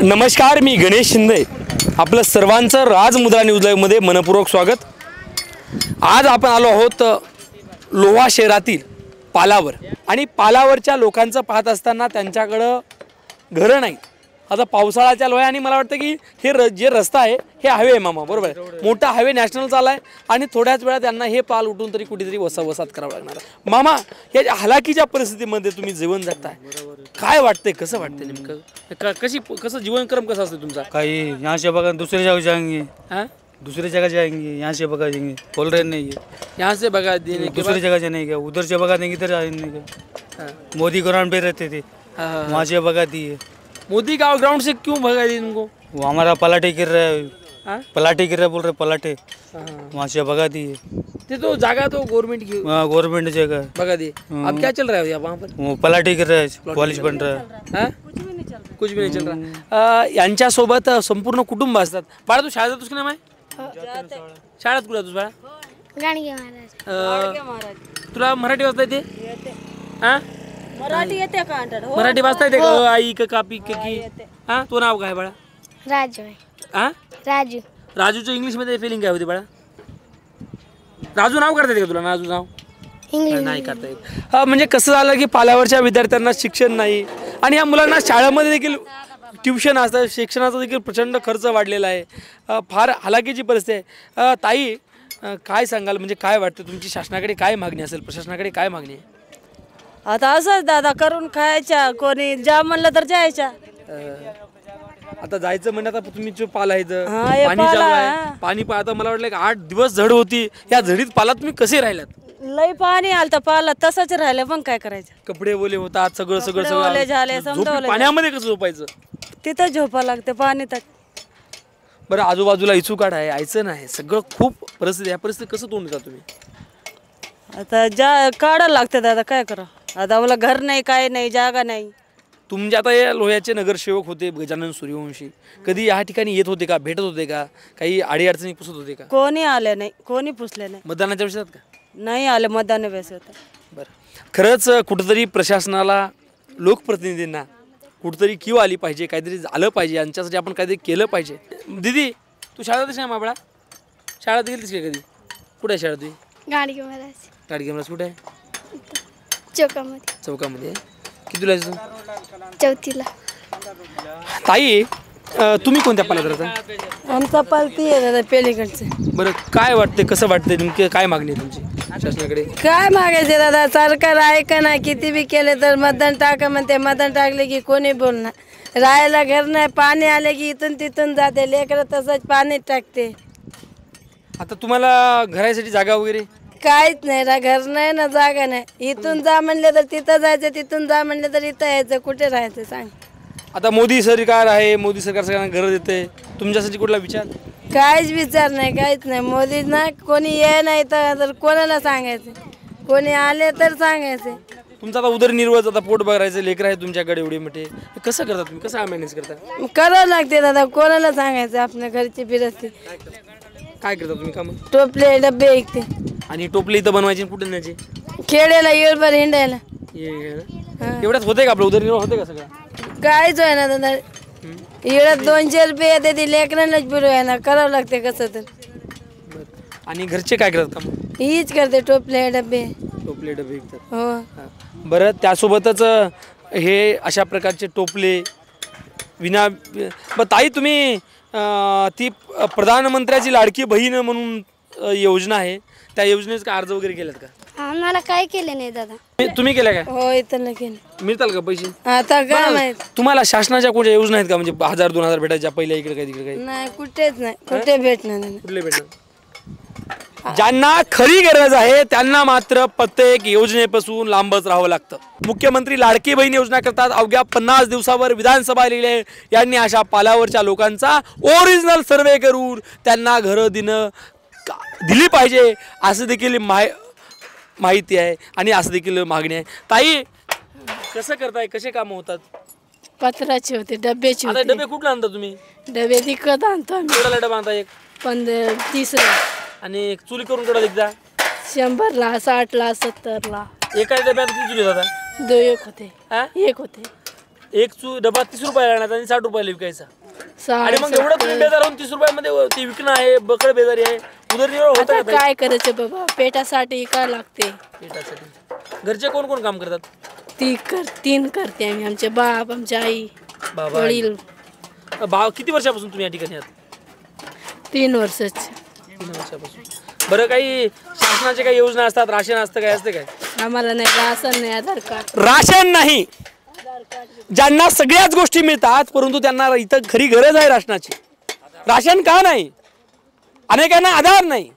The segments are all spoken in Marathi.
नमस्कार, मी गणेश शिंदे. आपलं सर्वांचं राजमुद्रा न्यूज लाईव्हमध्ये मनपूर्वक स्वागत. आज आपण आलो आहोत लोहा शहरातील पालावर आणि पालावरच्या लोकांचं पाहत असताना त्यांच्याकडं घरं नाही. आता पावसाळ्याच्या लोहा आणि मला वाटतं की हे जे रस्ता आहे हे हायवे आहे मामा, बरोबर आहे, मोठा हायवे नॅशनल चालला आहे आणि थोड्याच वेळात त्यांना हे पाल उठून तरी कुठेतरी वसावसात करावं लागणार. मामा, या हलाखीच्या परिस्थितीमध्ये तुम्ही जीवन जगताय, काय वाटतंय, कसं वाटतंय नेमकं, कसं जीवनक्रम कसा असतो तुमचा? कहीं यहाँ से बगा दूसरी जगह जाएंगे, हाँ, दूसरी जगह जाएंगे, यहाँ से बगा देंगे, बोल रहे नहीं है यहाँ से भगा देने के दूसरी जगह जाने का, उधर से बगा देंगे, इधर जाने का. मोदी ग्राउंड पे रहते थे, हाँ, वहाँ से बगा दिए. मोदी गाँव ग्राउंड से क्यों भगा दिए इनको? वो हमारा पलाटे गिर रहा है, हाँ? पलाटे गिर रहा है, बोल रहे पलाटे, हाँ, वहाँ से बगा दिए. ते तो जागा तो गवर्नमेंट की गवर्नमेंट जगह है. भगा दिए. अब क्या चल रहा है वहाँ पर? वो पलाटे गिर रहा है, कॉलेज बन रहा है. हाँ? कुछ भी नहीं चल रहा. यांच्यासोबत संपूर्ण कुटुंब असतात. बाळा, तू शाळेत जातोस की नाही? शाळेत कुठे जातोस बाळा? गाणगे महाराज. तुला मराठी वाचता येते? हा, मराठी येते का अंतर? हो. मराठी वाचता येते का? आई क कापी क की. हा, तो नाव काय बाळा? राजू आहे. हा, राजू. राजूचं इंग्लिश मध्ये फिलिंग काय होती बाळा? राजू नाव करता येते का तुला? राजू नाव इंग्लिश नाही करता येत. हा, म्हणजे कसं झालं की पालावरच्या विद्यार्थ्यांना शिक्षण नाही आणि या मुलांना शाळेमध्ये देखील ट्युशन असतं, शिक्षणाचा देखील प्रचंड खर्च वाढलेला आहे. फार हलाखीची परिस्थिती आहे. ताई, काय सांगाल, म्हणजे काय वाटतं, तुमची शासनाकडे काय मागणी असेल, प्रशासनाकडे काय मागणी आहे? आता असंच दादा, करून खायच्या, कोणी जा म्हणलं तर जायच्या. आता जायचं म्हणजे आता तुम्ही जो पाला आहे इथं, हा, हे पाणी पाला, चालू आहे, हा. पाणी आता मला वाटलं की 8 दिवस झड होती. या झडीत पालात तुम्ही कसे राहिलात? लई पाणी आलं पाला तसंच राहिलं, मग काय करायचं? कपडे ओले होतात, सगळं सगळं कपडे ओले झाले, सगळं समजा झोपी ओले पाण्यामध्ये कसं झोपायचं? तिथं झोपा लागते पाणी तर. बरं, आजूबाजूला इचूकाट आहे, यायचं नाही, सगळं खूप परिस्थिती. या परिस्थिती कसं तोंड देता तुम्ही? आता काढायला लागते दादा, काय करा आता, मला घर नाही, काय नाही, जागा नाही. तुमचे आता हे लोह्याचे नगरसेवक होते गजानन सूर्यवंशी, कधी या ठिकाणी येत होते का, भेटत होते का, काही अडीअडचणी पुसत होते का? कोणी आले नाही, कोणी पुसले नाही. मतदानाच्या विषयात का? नाही आले मतदान वेळेस होतं. बरं, खरंच कुठंतरी प्रशासनाला, लोकप्रतिनिधींना कुठंतरी किंवा आली पाहिजे, काहीतरी झालं पाहिजे, यांच्यासाठी आपण काहीतरी केलं पाहिजे. दीदी, तू शाळेत नाही माबळा? शाळेत गेलीस का कधी? कुठे आहे शाळा तुझी? गाणगे महाराज. गाडी महाराज कुठे आहे? चौकामध्ये. चौकामध्ये. कितीला आहेस तू? चौथीला. ताई, तुम्ही कोणत्या पाल्यात राहता? आमचा पालती आहे दादा पेलीकडचे. बरं, काय वाटते, कसं वाटतंय, नेमकी काय मागणी आहे तुमची शासनाकडे? काय मागायचे दादा, सरकार ऐका ना, किती बी केले तर मतदान टाका म्हणते, मतदान टाकले की कोणी बोलणार. राहायला घर नाही, पाणी आले की इथून तिथून जाते, लेकरं तसंच पाणी टाकते. आता तुम्हाला घरासाठी जागा वगैरे? काहीच नाही, घर नाही ना जागा नाही. इथून जा म्हणले तर तिथं जायचं, तिथून जा म्हणले तर इथं यायचं, कुठे राहायचं सांग? आता मोदी सरकार आहे, मोदी सरकार सगळ्यांना घरं देते, तुमच्यासाठी कुठला विचार? काहीच विचार नाही, काहीच नाही. मोदी ना कोणी ये नाही तर कोणाला सांगायचं, कोणी आले तर सांगायचं. तुमचा आता उदरनिर्वाह, आता पोट भरायचं, लेकर आहे तुमच्याकडे एवढे मोठे, कसं करता तुम्ही, कसं मॅनेज करता? करावं लागते दादा, कोणाला सांगायचं आपल्या घरची बिरस्ती. काय करता तुम्ही काम? टोपले डबे ऐकते आणि टोपली इथं बनवायची, कुठे न्यायची? खेड्याला येळभर हिंडायला. एवढ्याच होते का आपलं उदरनिर्वाह, होते का सगळं? काहीच आहे ना दादा, येळात 200 रुपये येते, ती लेकरांनाच बिरू आहे ना, करावं लागते कसं तर. आणि घरचे काय करतात काम? हीच करते, टोपले डबे. टोपले डबे विकतात. हो. बरं, त्यासोबतच हे अशा प्रकारचे टोपले विना. ताई, तुम्ही ती प्रधानमंत्र्याची लाडकी बहीण म्हणून योजना आहे, त्या योजनेचा काय अर्ज वगैरे केलात का? आम्हाला काय केले नाही दादा. तुम्ही केल्या काय? हो, इथं नाही केलं. मिळतात का पैसे? आता काय माहित. तुम्हाला शासनाच्या कोणत्या योजना आहेत का, म्हणजे 1000-2000 भेटायच्या पहिल्या, इकडे काही तिकडे काही? नाही, कुठेच नाही, कुठे भेटणार नाही. कुठले भेटणार? ज्यांना खरी गरज आहे त्यांना मात्र प्रत्येक योजनेपासून लांबच राहावं लागतं. मुख्यमंत्री लाडकी बहीण योजना करतात. अवघ्या 50 दिवसावर विधानसभा लिहिले यांनी अशा पालावरच्या लोकांचा ओरिजिनल सर्वे करून त्यांना घरं दिली पाहिजे असं देखील माहिती आहे आणि असं देखील मागणी आहे. ताई, कसं करताय, कसे काम होतात? पत्राचे होते, डब्याचे आता होते. डबे कुठला आणता तुम्ही? डबे विकत आणतो आम्ही. केवढा डबा आणता? एक 30 आणि चुली करून केवढा एकदा? 100ला, 60ला, 70ला. एका डब्यात किती चुली जातात? एक होते. हा? एक होते. एक डबा 30 रुपयाला आणायचा आणि 60 रुपयाला विकायचा आणि मग एवढं तुम्ही बेजार होऊन 30 रुपयामध्ये ते विकणं आहे, बकळ बेजारी आहे, उदरनिर्वाह होता का? काय करायचं बाबा, पेटासाठी काय लागते. पेटासाठी घरचे कोण कोण काम करतात? तीन करते आम्ही, आमचे बाप, आमची आई, बाबा वडील. भाव किती वर्षापासून तुम्ही या ठिकाणी आहात? 3 वर्षाचे. 3 वर्षापासून. बरं, काही शासनाच्या काही योजना असतात, राशन असतं, काय असतं काय? आम्हाला नाही राशन, नाही आधार कार्ड. राशन नाही, ज्यांना सगळ्याच गोष्टी मिळतात परंतु त्यांना इथं खरी गरज आहे राशनाची. राशन का नाही? अनेकांना आधार नाही.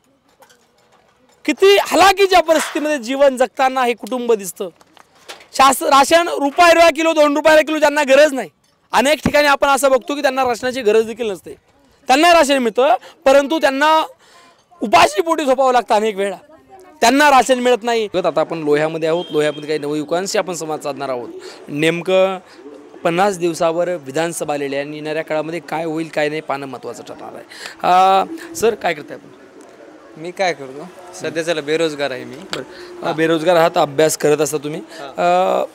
किती हलाखीच्या परिस्थितीमध्ये जीवन जगताना हे कुटुंब दिसतं. राशन रुपया किलो, 2 रुपयाला किलो ज्यांना गरज नाही. अनेक ठिकाणी आपण असं बघतो की त्यांना राशनाची गरज देखील नसते, त्यांना राशन मिळतं परंतु त्यांना उपाशी पोटी झोपावं लागतं अनेक वेळा, त्यांना राशन मिळत नाही. आता आपण लोह्यामध्ये आहोत. लोह्यामध्ये काही नवयुवकांशी आपण संवाद साधणार आहोत. नेमकं 50 दिवसावर विधानसभा आलेली आहे आणि येणाऱ्या काळामध्ये काय होईल काय नाही पाहणं महत्त्वाचं ठरणार आहे. सर, काय करताय आपण? मी काय करतो सध्याच्याला बेरोजगार आहे मी. बरं, बेरोजगार आहात, अभ्यास करत असता तुम्ही.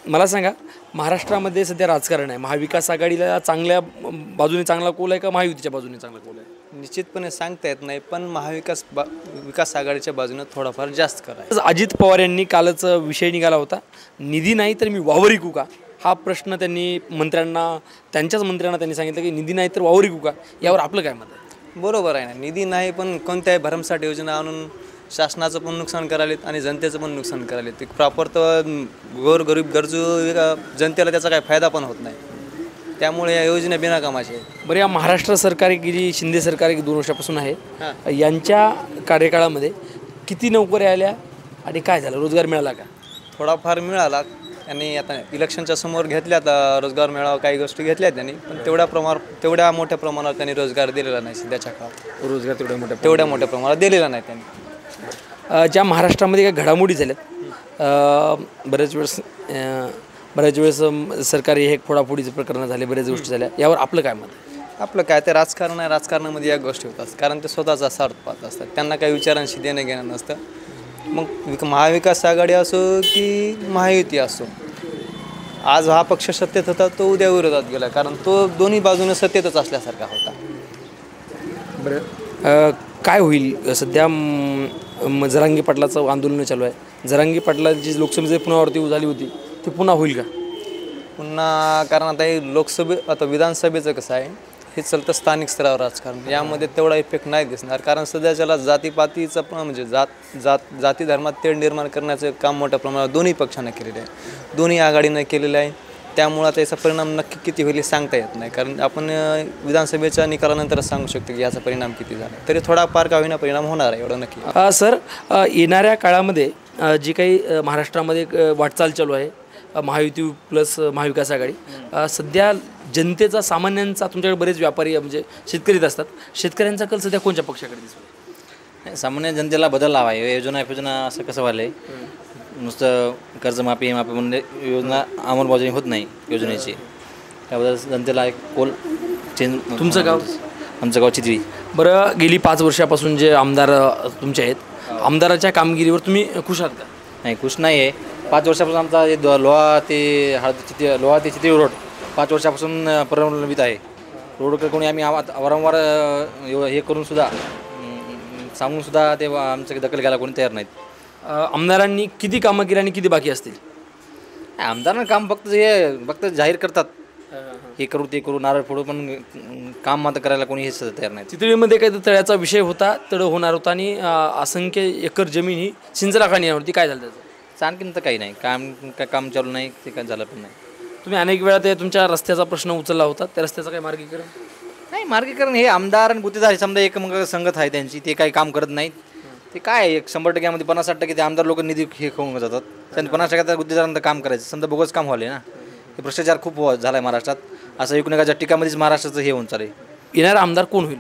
मला सांगा, महाराष्ट्रामध्ये सध्या राजकारण आहे, महाविकास आघाडीला चांगल्या बाजूने चांगला कोल आहे का महायुतीच्या बाजूने चांगला कोल आहे? निश्चितपणे सांगता येत नाही, पण विकास आघाडीच्या बाजूने थोडाफार जास्त करायचं. अजित पवार यांनी कालच विषय निघाला होता, निधी नाही तर मी वावर विकू का, हा प्रश्न त्यांनी त्यांच्याच मंत्र्यांना त्यांनी सांगितलं की निधी नाही तर वावर विकू का. यावर आपलं काय मत आहे? बरोबर आहे ना, निधी नाही पण कोणत्याही भरमसाठ योजना आणून शासनाचं पण नुकसान करायलेत आणि जनतेचं पण नुकसान करायलेत. ते प्रॉपर तर गोरगरीब गरजू जनतेला त्याचा काही फायदा पण होत नाही, त्यामुळे या योजना बिनाकामाच्या आहेत. बरं, या महाराष्ट्र सरकार जी शिंदे सरकार 2 वर्षापासून आहे, यांच्या कार्यकाळामध्ये किती नोकऱ्या आल्या आणि काय झालं, रोजगार मिळाला का? थोडाफार मिळाला आणि आता इलेक्शनच्या समोर घेतल्यात रोजगार मेळावा, काही गोष्टी घेतल्यात त्यांनी, पण तेवढ्या मोठ्या प्रमाणावर त्यांनी रोजगार दिलेला नाही सध्याच्या काळात. रोजगार तेवढ्या मोठ्या प्रमाणात दिलेला नाही त्यांनी. ज्या महाराष्ट्रामध्ये काही घडामोडी झाल्यात, बऱ्याच वेळेस सरकारी हे फोडाफोडीचे प्रकरण झाले, बऱ्याच गोष्टी झाल्या, यावर आपलं काय मत आहे? आपलं काय, ते राजकारण आहे, राजकारणामध्ये या गोष्टी होतात कारण ते स्वतःचा स्वार्थ पाहत असतात, त्यांना काही विचारांशी देणं घेणं नसतं. मग महाविकास आघाडी असो की महायुती असो, आज हा पक्ष सत्तेत होता तो उद्या विरोधात गेला, कारण तो दोन्ही बाजूने सत्तेतच असल्यासारखा होता. बरं, काय होईल सध्या जरांगी पाटलाचं आंदोलन चालू आहे, जरांगी पाटलाची लोकसभेची पुनरावृत्ती झाली होती, ती पुन्हा होईल का? पुन्हा, कारण आता हे आता विधानसभेचं कसं आहे, हे चालतं स्थानिक स्तरावर राजकारण, यामध्ये तेवढा इफेक्ट नाही दिसणार, कारण सध्याच्याला जातीपातीचं पण म्हणजे जाती धर्मात तेढ निर्माण करण्याचं काम मोठ्या प्रमाणात दोन्ही पक्षांना केलेलं आहे, दोन्ही आघाडीनं केलेलं आहे. त्यामुळं त्याचा परिणाम नक्की किती होईल सांगता येत नाही, कारण आपण विधानसभेच्या निकालानंतरच सांगू शकतो की याचा परिणाम किती झाला, तरी थोडाफार का होईना परिणाम होणार आहे, एवढं नक्की. सर, येणाऱ्या काळामध्ये जी काही महाराष्ट्रामध्ये वाटचाल चालू आहे, महायुती प्लस महाविकास आघाडी, सध्या जनतेचा, सामान्यांचा, तुमच्याकडे बरेच व्यापारी म्हणजे शेतकरी असतात, शेतकऱ्यांचा कल सध्या कोणत्या पक्षाकडे दिसतो? सामान्य जनतेला बदल हवा आहे. योजना असं कसं व्हायलं आहे, नुसतं कर्जमाफी म्हणजे योजना अंमलबजावणी होत नाही योजनेची, त्याबद्दल जनतेला एक कोल चेंज. तुमचं गाव? आमचं गाव चितळी. बरं, गेली 5 वर्षापासून जे आमदार तुमचे आहेत, आमदाराच्या कामगिरीवर तुम्ही खुश आहात का? नाही, खुश नाही आहे. 5 वर्षापासून आमचा लोहा ते चितळी रोड 5 वर्षापासून प्रलंबित आहे. रोड कोणी आम्ही वारंवार हे करून सुद्धा सांगून सुद्धा ते आमचं दखल घ्यायला कोणी तयार नाहीत. आमदारांनी किती कामं केली आणि किती बाकी असतील? आमदारांना काम फक्त जाहीर करतात, हे करू ते करू, नारळ फोडू, पण काम मात्र करायला कोणी हे सुद्धा तयार नाही. चितळीमध्ये काही तळ्याचा विषय होता, तळ होणार होता आणि असंख्य एकर जमीन ही सिंचनाखाली होती, काय झालं त्याचं? आणखीन तर काही नाही, काम चालू नाही, ते काय झालं पण नाही. तुम्ही अनेक वेळा ते तुमच्या रस्त्याचा प्रश्न उचलला होता, त्या रस्त्याचं काय मार्गीकरण? नाही, मार्गीकरण हे आमदार आणि गुत्तेदार समजा एक मग संगत आहे त्यांची, ते काही काम करत नाहीत. ते काय 100%मध्ये 50-60% ते आमदार लोक निधी हे खाऊन जातात, त्यांनी 50% गुत्तेदारांचं काम करायचं, समजा बोगस काम व्हाले ना. हे भ्रष्टाचार खूप झाला आहे महाराष्ट्रात, असं एकमेकाच्या टीकामध्येच महाराष्ट्राचं हे होऊन चालेल. येणारा आमदार कोण होईल?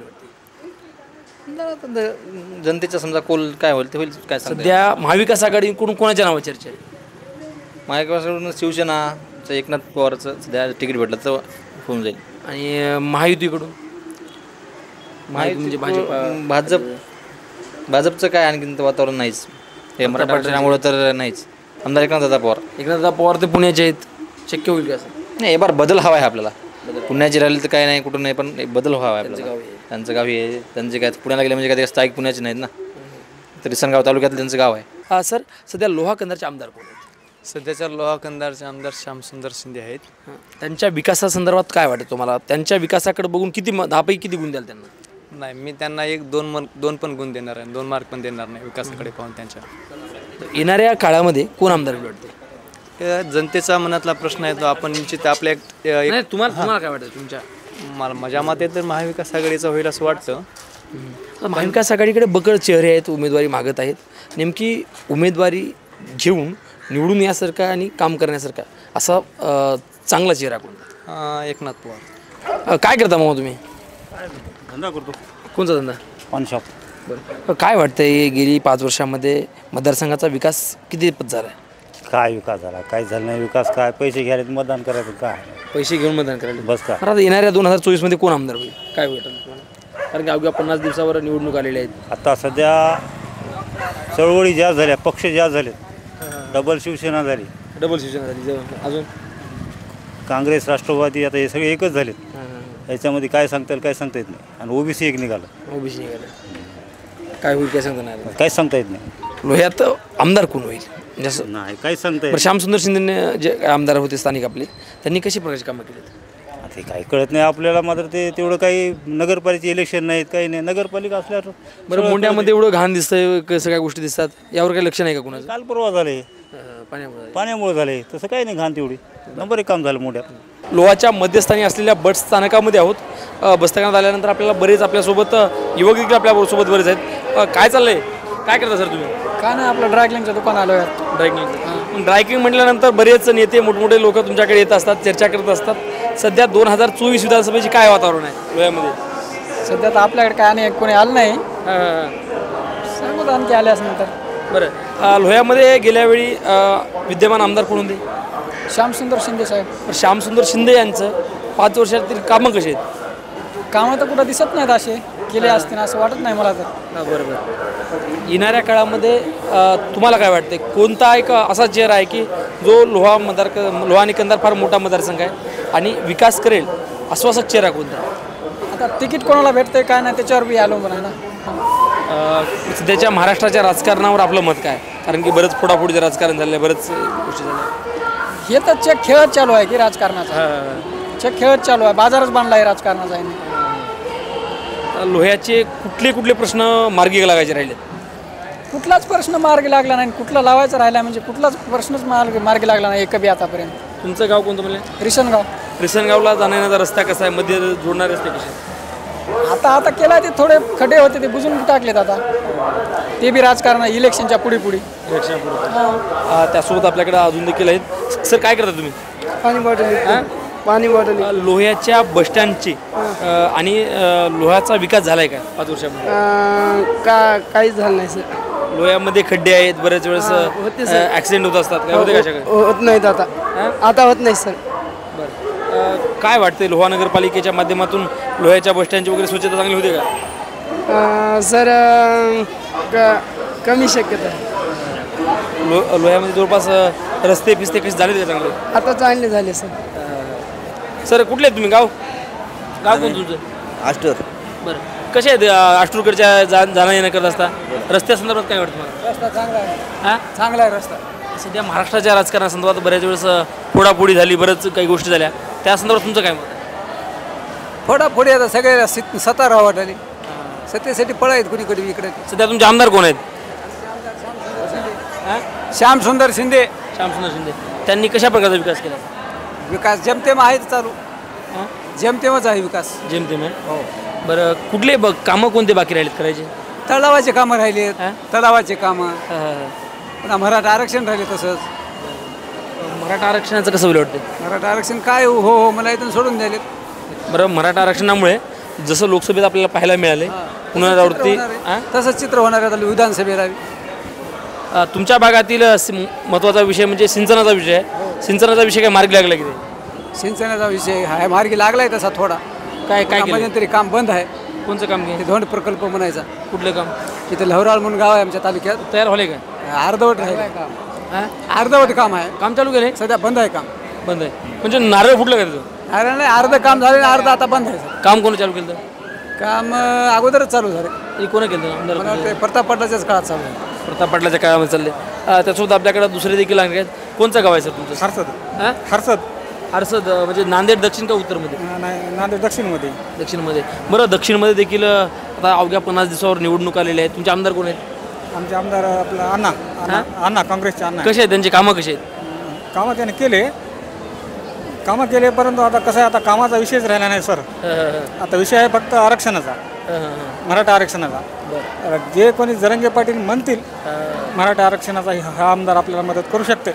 जनतेचा समजा कोल काय होईल ते होईल. काय सध्या महाविकास आघाडीकडून कोणाच्या नावाची चर्चा आहे? महाविकासाकडून शिवसेनाचं एकनाथ पवारचं सध्या तिकीट भेटलं तर होऊन जाईल. आणि महायुतीकडून? म्हणजे भाजपचं काय आणखी वातावरण नाहीच, हे मराठा आरक्षणामुळे तर नाहीच. आमदार एकनाथदादा पवार ते पुण्याचे आहेत, शक्य होईल का? नाही बार बदल हवा आहे आपल्याला. पुण्याची राहिली तर काही नाही कुठं नाही, पण एक बदल व्हावा आहे आपल्याला. त्यांचं गाव हे त्यांचे काय पुण्याला गेले म्हणजे काय स्थायिक पुण्याचे नाहीत ना, तर रिसनगाव तालुक्यातलं त्यांचं गाव आहे. सर सध्या लोहा कंधारचे आमदार कोण आहेत? सध्याच्या लोहा कंधारचे आमदार श्यामसुंदर शिंदे आहेत. त्यांच्या विकासासंदर्भात काय वाटतं तुम्हाला? त्यांच्या विकासाकडे बघून किती 10पैकी किती गुण द्याल त्यांना? नाही, मी त्यांना 1-2 पण गुण देणार आहे, 2 मार्क पण देणार नाही विकासाकडे पाहून त्यांच्या. येणाऱ्या काळामध्ये कोण आमदार वाटते? हे जनतेचा मनातला प्रश्न आहे तो आपण निश्चित आपल्या नाही, तुम्हाला काय वाटतं तुमच्या? माझ्या मते तर महाविकास आघाडीचा होईल असं वाटतं. महाविकास आघाडीकडे बकळ चेहरे आहेत, उमेदवारी मागत आहेत. नेमकी उमेदवारी घेऊन निवडून यासारखा आणि काम करण्यासारखा असा चांगला चेहरा कोणता? एकनाथ पवार. काय करता मग तुम्ही? धंदा करतो, कोणता धंदा? पान शॉप. बरं, काय वाटतंय गेली 5 वर्षामध्ये मतदारसंघाचा विकास किती पत झाला आहे? काय विकास झाला? काही झालं नाही विकास. काय पैसे घ्यायला मतदान करायचं काय पैसे घेऊन मतदान करायला बस का? आता येणाऱ्या 2024 मध्ये कोण आमदार होईल? काय वाटतं तुम्हाला? कारण की अवघ्या 50 दिवसावर निवडणूक आलेल्या आहेत. आता सध्या चळवळी जास्त झाल्या, पक्ष जास्त झाले, डबल शिवसेना झाली, डबल शिवसेना झाली. अजून काँग्रेस राष्ट्रवादी आता हे सगळे एकच झालेत. याच्यामध्ये काय सांगता येईल काय सांगता येत नाही. आणि ओबीसी एक निघालं, ओबीसी निघालं. काय होईल काय सांगता नाही. काहीच सांगता येत नाही. लोह्यात आमदार कोण होईल? जसं नाही काहीच सांगता येत श्यामसुंदर शिंदे जे आमदार होते स्थानिक आपले, त्यांनी कशी प्रकारची कामं केलीत? नाही. ते काही कळत नाही आपल्याला. मात्र ते तेवढं काही नगरपालिकेचे इलेक्शन नाहीत, काही नाही. नगरपालिका असल्यावर बरं, मोंड्यामध्ये एवढं घाण दिसतंय, सगळ्या गोष्टी दिसतात, यावर काही लक्ष नाही का कुणाचं? काल परवा झाले, पाण्यामुळे पाण्यामुळे झाले. तसं काही नाही घाण तेवढी. नंबर 1 काम झालं मोठ्यात. लोहाच्या मध्यस्थानी असलेल्या बस स्थानकामध्ये आहोत. बस स्थानकात आल्यानंतर आपल्याला बरेच आपल्यासोबत युवक देखील आपल्यासोबत बरेच आहेत. काय चाललंय? काय करता सर तुम्ही? काय नाही, आपलं ड्रायक्लिंगचं दुकान आलो आहे. ड्रायक्लिंग म्हटल्यानंतर बरेच नेते मोठमोठे लोक तुमच्याकडे येत असतात, चर्चा करत असतात. सध्या 2024 विधानसभेची काय वातावरण आहे लोह्यामध्ये? सध्या तर आपल्याकडे काय नाही, कोणी आलं नाही. सांगू आणखी आल्यास नंतर. बरं, लोह्यामध्ये गेल्या वेळी विद्यमान आमदार कोण होते? श्यामसुंदर शिंदे साहेब. श्यामसुंदर शिंदे यांचं 5 वर्षातील कामं कशी आहेत? कामं तर कुठं दिसत नाहीत, असे केले असतील असं वाटत नाही मला तर. बरोबर. येणाऱ्या काळामध्ये तुम्हाला काय वाटते, कोणता एक असा चेहरा आहे की जो लोहा आणि कंधार फार मोठा मतदारसंघ आहे आणि विकास करेल, आश्वासक चेहरा कोणता? आता तिकीट कोणाला भेटतंय काय नाही त्याच्यावर बी आलो म्हणा ना. सध्याच्या महाराष्ट्राच्या राजकारणावर आपलं मत काय? कारण की बरंच फोडाफोडीचं राजकारण झालं आहे, बरंच गोष्टी झाल्या. हे तर चेक खेळत चालू आहे की राजकारणाचा. चेक खेळत चालू आहे, बाजारच बांधला आहे राजकारणाचा. लोह्याचे कुठले कुठले प्रश्न मार्गी लागायचे राहिले? कुठलाच प्रश्न मार्गी लागला नाही, कुठला लावायचा राहिला म्हणजे कुठलाच प्रश्नच मार्गी लागला नाही एक बी आतापर्यंत. तुमचं गाव कोणतं म्हणलं? रिसनगाव. रिसनगावला जाण्याचा रस्ता कसा आहे? मध्ये जोडणारे रस्ते कसे? आता केला ते थोडे खड्डे होते ते बुजून टाकलेत आता. ते बी राजकारण इलेक्शनच्या पुढे. त्यासोबत आपल्याकडे अजून देखील आहेत. सर काय करता तुम्ही? पाणी बॉटल. लोह्याच्या बसस्टँडची आणि लोह्याचा विकास झालाय का 5 वर्षामध्ये? काहीच झालं नाही सर. लोह्यामध्ये खड्डे आहेत, बऱ्याच वेळेस ऍक्सिडेंट होत असतात. काय होते का? होत नाहीत आता होत नाही सर. बरं, काय वाटते लोहा नगरपालिकेच्या माध्यमातून लोह्याच्या बसस्टँडची वगैरे स्वच्छता चांगली होते का? सर कमी शक्यता आहे. लोह्यामध्ये जवळपास रस्ते पिस्ते कसे झाले ते चांगले? आता चांगले झाले सर. सर कुठले आहेत तुम्ही? गाव कोण तुमचं? आष्टर. बरं, कसे आहेत आष्टूरकडच्या जाणं येणं करत असता? रस्त्यासंदर्भात काय वाटतं मला? रस्ता चांगला आहे. हां, चांगला आहे रस्ता. सध्या महाराष्ट्राच्या राजकारणासंदर्भात बऱ्याच वेळेस फोडाफोडी झाली, बरंच काही गोष्टी झाल्या, त्या संदर्भात तुमचं काय मत? फोडाफोडी आता सगळ्या सतारा वाटली. सत्तेसाठी पळायत कुणी कधी इकडे. सध्या तुमचे आमदार कोण आहेत? श्यामसुंदर शिंदे. श्यामसुंदर शिंदे. त्यांनी कशा प्रकारचा विकास केला? विकास जेमतेम आहे चालू. जेमतेमच आहे विकास. जेमतेम आहे. हो. बरं, कुठले कामं कोणते बाकी राहिलेत करायचे? तलावाचे कामं राहिले. तलावाचे कामं. हां. पुन्हा मराठा आरक्षण राहिले. तसंच मराठा आरक्षणाचं कसं होईल वाटतं? मराठा आरक्षण काय हो मला इथून सोडून द्यायले. बरं, मराठा आरक्षणामुळे जसं लोकसभेत आपल्याला पाहायला मिळाले पुनरावृत्ती, तसंच चित्र होणार आहे विधानसभेला. तुमच्या भागातील महत्त्वाचा विषय म्हणजे सिंचनाचा विषय आहे. सिंचनाचा विषय काय मार्गी लागला की नाही? सिंचनाचा विषय हा मार्गी लागलाय तसा थोडा. काय मध्यंतरी काम बंद आहे. कोणचं काम घे? धोंड प्रकल्प म्हणायचा. कुठलं काम? इथे लहराळ म्हणून गाव आहे आमच्या तालुक्यात. तयार झाले का? अर्धवट राहिलं काम. अर्धवट काम आहे. काम चालू केले? सध्या बंद आहे काम. बंद आहे म्हणजे नारळ फुटलं का त्याचं? अरे नाही, अर्ध काम झालं, अर्ध आता बंद आहे सर. काम कोणी चालू केलं होतं? काम अगोदरच चालू झालं. हे कोणी केलं होतं? आमदार मला वाटतं प्रताप पाटलाच्याच काळात चालू आहे. प्रताप पाटलाच्या काळामध्ये चालले. त्यासोबत आपल्याकडे दुसरे देखील आणले आहेत. कोणचं गाव आहे सर तुमचं? हर्षद हर्षद हर्षद म्हणजे नांदेड दक्षिण का उत्तरमध्ये? नाही, नांदेड दक्षिणमध्ये. दक्षिणमध्ये. बरं, दक्षिणमध्ये देखील आता अवघ्या 50 दिवसावर निवडणूक आलेल्या आहेत. तुमचे आमदार कोण आहेत? आमचे आमदार आपला अण्णा काँग्रेसचे अण्णा. कसे आहेत त्यांचे कामं कसे आहेत? कामं त्याने कामं केले, परंतु आता कसं आहे, आता कामाचा विषयच राहिला नाही सर. आता विषय आहे फक्त आरक्षणाचा, मराठा आरक्षणाचा. जे कोणी जरंगे पाटील म्हणतील मराठा आरक्षणाचा, हा आमदार आपल्याला मदत करू शकते,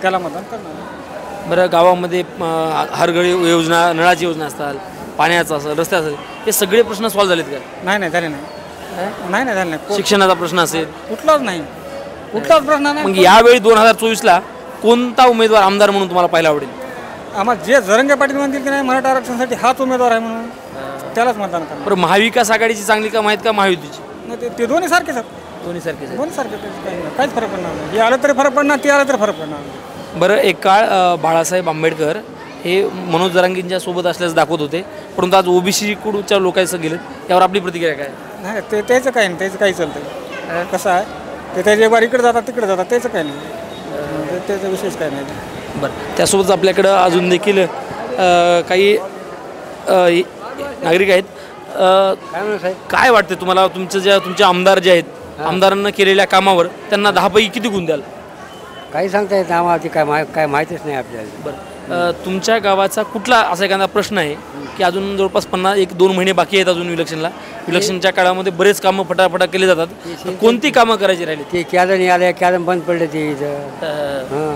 त्याला मतदान करणार. बरं, गावामध्ये हरघडी योजना, नळाची योजना असतात, पाण्याचा असेल, रस्ते असेल, हे सगळे प्रश्न सॉल्व्ह झालेत का? नाही झाले नाही. शिक्षणाचा प्रश्न असेल? कुठलाच प्रश्न नाही. मग यावेळी 2024ला कोणता उमेदवार आमदार म्हणून तुम्हाला पाहायला आवडेल? आम्हाला जे जरंगे पाटील म्हणतील की नाही मराठा आरक्षणासाठी हाच उमेदवार आहे म्हणून त्यालाच मतदान करणार. बरं, महाविकास आघाडीची चांगली का माहीत का महायुतीची? मग ते दोन्ही सारखेच आहेत. दोन्ही सारखेच आहेत. दोन्ही सारखे, काहीच फरक पडणार नाही. हे आलं तरी फरक पडणार, ते आलं तरी फरक पडणार नाही. बरं, एक काळ बाळासाहेब आंबेडकर हे मनोज जरांगेंच्या सोबत असल्याचं दाखवत होते, परंतु आज ओबीसी कडूच्या लोकांचं गेलं, यावर आपली प्रतिक्रिया काय? नाही, त्याचं काही नाही, त्याचं काही चालतं. कसं आहे, ते त्याच्या एक बार इकडे जातात तिकडे जातात, त्याचं काही नाही, त्याचा विशेष काही नाही. बरं, त्यासोबत आपल्याकडं अजून देखील काही नागरिक आहेत. काय वाटते तुम्हाला, तुमचे आमदार जे आहेत, आमदारांना केलेल्या कामावर त्यांना 10 पैकी किती गुण द्याल? काही सांगता येत नाही आम्हाला, काय माहितीच नाही आपल्याला. बरं, तुमच्या गावाचा कुठला असा एखादा प्रश्न आहे की अजून जवळपास 1-2 महिने बाकी आहेत अजून इलेक्शनच्या काळामध्ये बरेच कामं फटाफटा केले जातात, कोणती कामं करायची राहिली? ते कॅलन आलं, कॅलन बंद पडलं ते इथं. हां,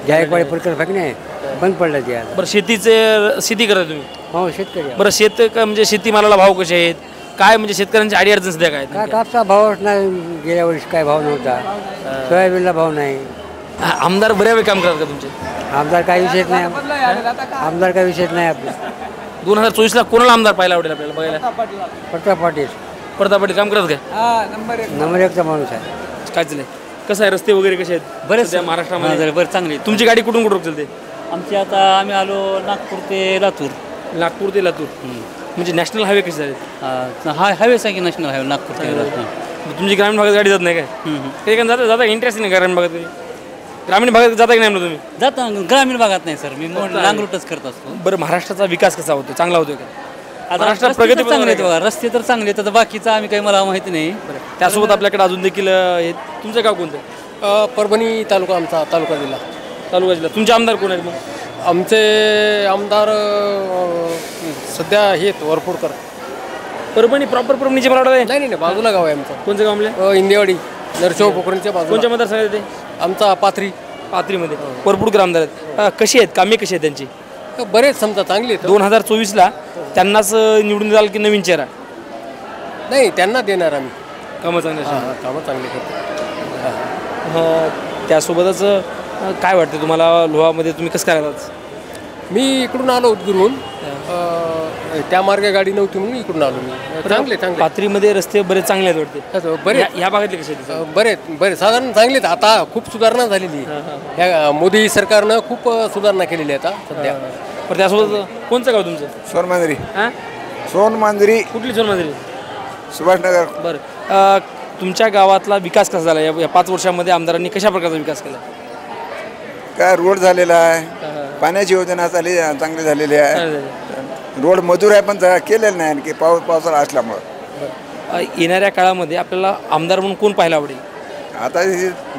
जायकवाडी प्रकल्प नाही, बंद पडलं ते. बरं, शेती करता तुम्ही? हो, शेतकरी. बरं, म्हणजे शेतीमालाला भाव कसे आहेत, काय म्हणजे शेतकऱ्यांची अडीअडचण सध्या काय? काय कापसा भावच नाही, गेल्या वर्षी काय भाव नव्हता, सोयाबीनला भाव नाही. आमदार बऱ्यापैकी काम करतात का तुमचे? आमदार काही विषयच नाही, आमदार काही विषयच नाही आपला. 2024ला कोणाला आमदार पाहायला आवडेल आपल्याला बघायला? प्रताप पाटील. प्रताप पाटील काम करतात काय? नंबर 1चा माणूस आहे. काय चाललंय, कसं आहे, रस्ते वगैरे कसे आहेत बरेच महाराष्ट्रामध्ये? बरं, चांगले. तुमची गाडी कुठून चालते? आमची आता आम्ही आलो नागपूर ते लातूर. नागपूर ते लातूर म्हणजे नॅशनल हायवे कसे आहेत? हा हायवेच आहे की नॅशनल हायवे नागपूर ते लातूर. तुमची ग्रामीण भागात गाडी जात नाही काय? ते काय जाता इंटरेस्ट नाही ग्रामीण भागात? ग्रामीण भागात जाता की नाही तुम्ही? जाता, ग्रामीण भागात नाही सर, मी लांग रूटच करत असतो. बरं, महाराष्ट्राचा विकास कसा होतो, चांगला होतो का? आता महाराष्ट्रात प्रगती चांगली आहे बघा, रस्ते तर चांगले आहेत, बाकीचं आम्ही काही मला माहिती नाही. त्यासोबत आपल्याकडे अजून देखील तुमचं गाव कोणतं? परभणी तालुका, आमचा तालुका जिल्हा. तुमचे आमदार कोण आहेत मग? आमचे आमदार सध्या हे वरपुडकर. परभणी प्रॉपर परभणीचे मला वाटतं? नाही, बाजूला गाव आहे आमचं. कोणतं गाव आपल्या? इंदेवाडी, नरशिव पोखरणच्या बाजूला. कोणत्या मतदारसंघात ते? आमचा पाथरीमध्ये वरपुडकर आमदार आहेत. कशी आहेत कामे, कशी आहेत त्यांची? बरेच समजा चांगले. 2024ला त्यांनाच निवडून द्याल की नवीन चेहरा? नाही, त्यांना देणार आम्ही. कामं चांगली, कामं चांगली करतो. त्यासोबतच काय वाटतं तुम्हाला, लोहामध्ये तुम्ही कसं काय राहतात? मी इकडून आलो उदगीरहून, त्या मार्गे गाडी नव्हती म्हणून इकडून आलो मी. चांगले. पाथरीमध्ये रस्ते बरेच चांगले आहेत वाटते. बरे ह्या भागातले कसे आहेत? बरे साधारण चांगलेत. आता खूप सुधारणा झालेली, ह्या मोदी सरकारनं खूप सुधारणा केलेली आहे आता सध्या. पण त्यासोबत कोणचं गाव तुमचं? सोनमांजरी. सोनमांजरी. कुठली सोनमांजरी? सुभाषनगर. बरं, तुमच्या गावातला विकास कसा झाला या 5 वर्षामध्ये? आमदारांनी कशा प्रकारचा विकास केला? काय रोड झालेला आहे, पाण्याची योजना चांगली झालेली आहे. रोड मजूर आहे पण केलेलं नाही आणखी पावसाळा असल्यामुळं. येणाऱ्या काळामध्ये आपल्याला आमदार म्हणून कोण पाहायला आवडेल? आता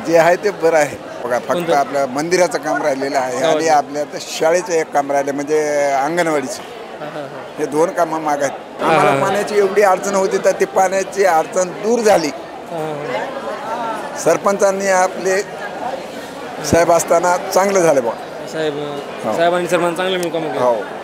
जे आहे ते बरं आहे बघा. फक्त आपल्या मंदिराचं काम राहिलेलं आहे आणि आपल्या शाळेचं एक काम राहिलं म्हणजे अंगणवाडीचं. हे 2 कामं माग आहेत. आम्हाला पाण्याची एवढी अडचण होती तर ती पाण्याची अडचण दूर झाली. सरपंचांनी आपले साहेब असताना चांगलं झालं बघा. साहेबांनी सर्वांना चांगलं मिळून काम केलं.